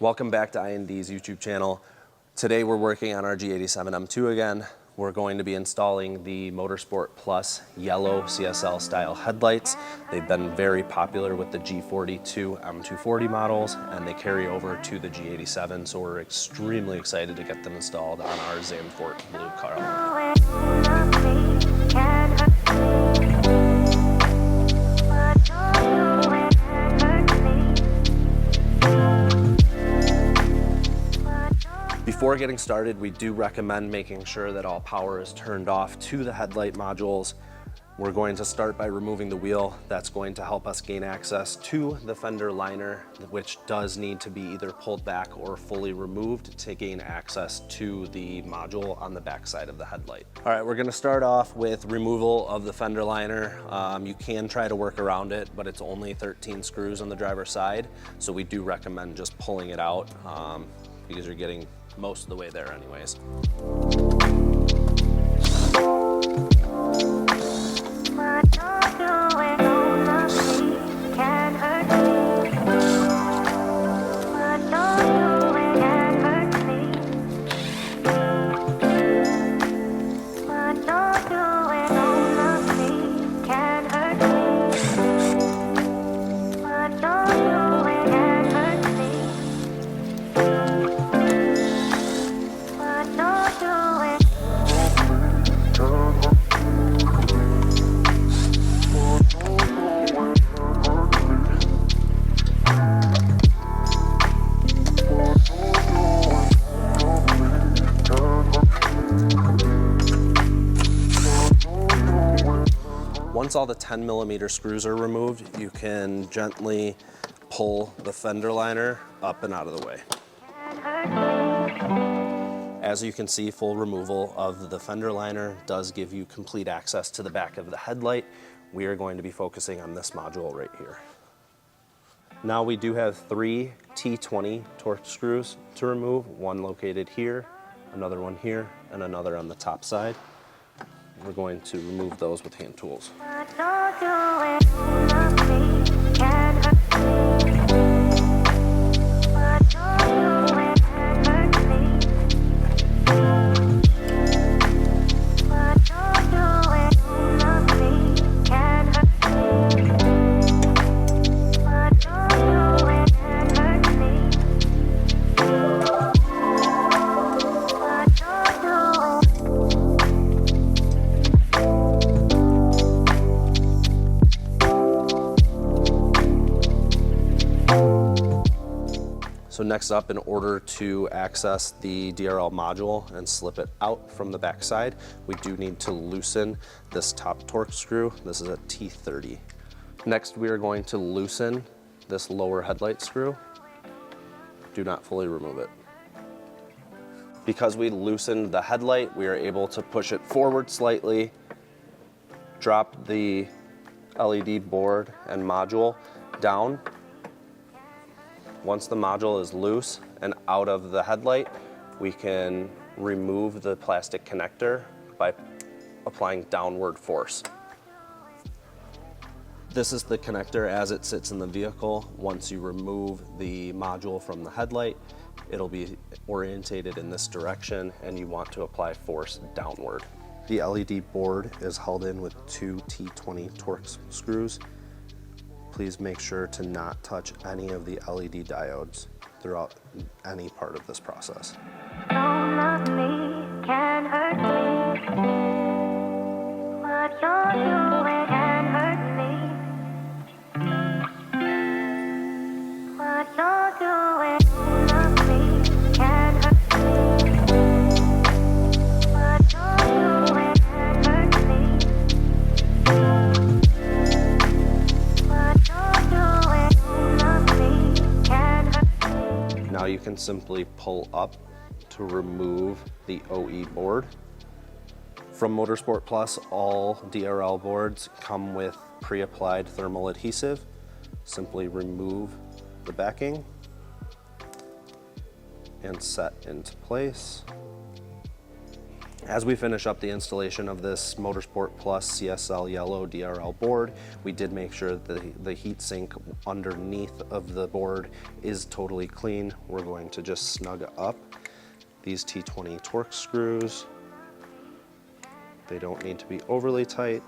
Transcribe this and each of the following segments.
Welcome back to IND's YouTube channel. Today we're working on our G87 M2 again. We're going to be installing the Motorsport Plus yellow CSL style headlights. They've been very popular with the G42 M240 models, and they carry over to the G87, so we're extremely excited to get them installed on our Zandvoort blue car. Before getting started, we do recommend making sure that all power is turned off to the headlight modules. We're going to start by removing the wheel. That's going to help us gain access to the fender liner, which does need to be either pulled back or fully removed to gain access to the module on the back side of the headlight. All right, we're gonna start off with removal of the fender liner. You can try to work around it, but it's only 13 screws on the driver's side, so we do recommend just pulling it out because you're getting most of the way there anyways. Once all the 10mm screws are removed, you can gently pull the fender liner up and out of the way. As you can see, full removal of the fender liner does give you complete access to the back of the headlight. We are going to be focusing on this module right here. Now we do have 3 T20 torque screws to remove, one located here, another one here, and another on the top side. We're going to remove those with hand tools. So next up, in order to access the DRL module and slip it out from the back side, we do need to loosen this top torque screw. This is a T30. Next, we are going to loosen this lower headlight screw. Do not fully remove it. Because we loosened the headlight, we are able to push it forward slightly, drop the LED board and module down. Once the module is loose and out of the headlight, we can remove the plastic connector by applying downward force. This is the connector as it sits in the vehicle. Once you remove the module from the headlight, it'll be orientated in this direction and you want to apply force downward. The LED board is held in with 2 T20 torque screws. Please make sure to not touch any of the LED diodes throughout any part of this process. Don't love me, can't hurt me. What you're doing can hurt me. What you're doing, don't love me, can't hurt me. What you're doing can hurt me. Now you can simply pull up to remove the OE board. From Motorsport Plus, all DRL boards come with pre-applied thermal adhesive. Simply remove the backing and set into place. As we finish up the installation of this Motorsport Plus CSL yellow DRL board, we did make sure that the heat sink underneath of the board is totally clean. We're going to just snug up these T20 Torx screws. They don't need to be overly tight.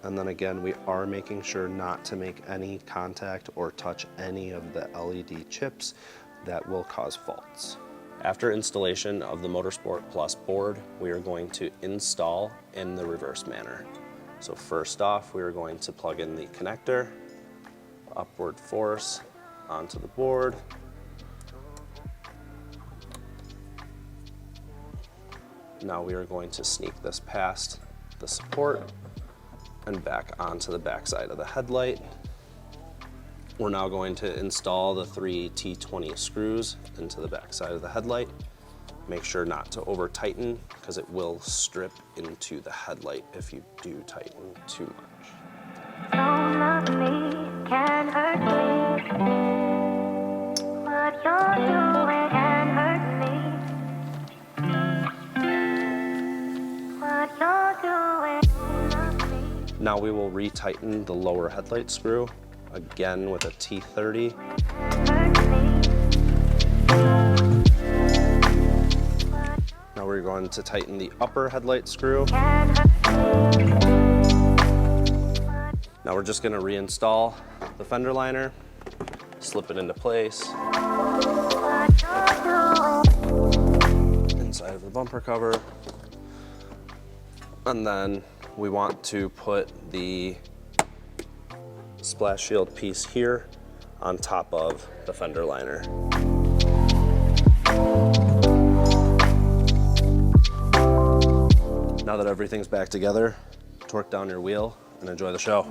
And then again, we are making sure not to make any contact or touch any of the LED chips that will cause faults. After installation of the Motorsport Plus board, we are going to install in the reverse manner. So first off, we are going to plug in the connector, upward force onto the board. Now we are going to sneak this past the support and back onto the back side of the headlight. We're now going to install the 3 T20 screws into the back side of the headlight. Make sure not to over tighten because it will strip into the headlight if you do tighten too much. Don't love me, can hurt me. What you're doing can hurt me. What you're doing. Now we will retighten the lower headlight screw, again with a T30. Now we're going to tighten the upper headlight screw. Now we're just going to reinstall the fender liner, slip it into place. Inside of the bumper cover. And then we want to put the splash shield piece here on top of the fender liner. Now that everything's back together, torque down your wheel and enjoy the show.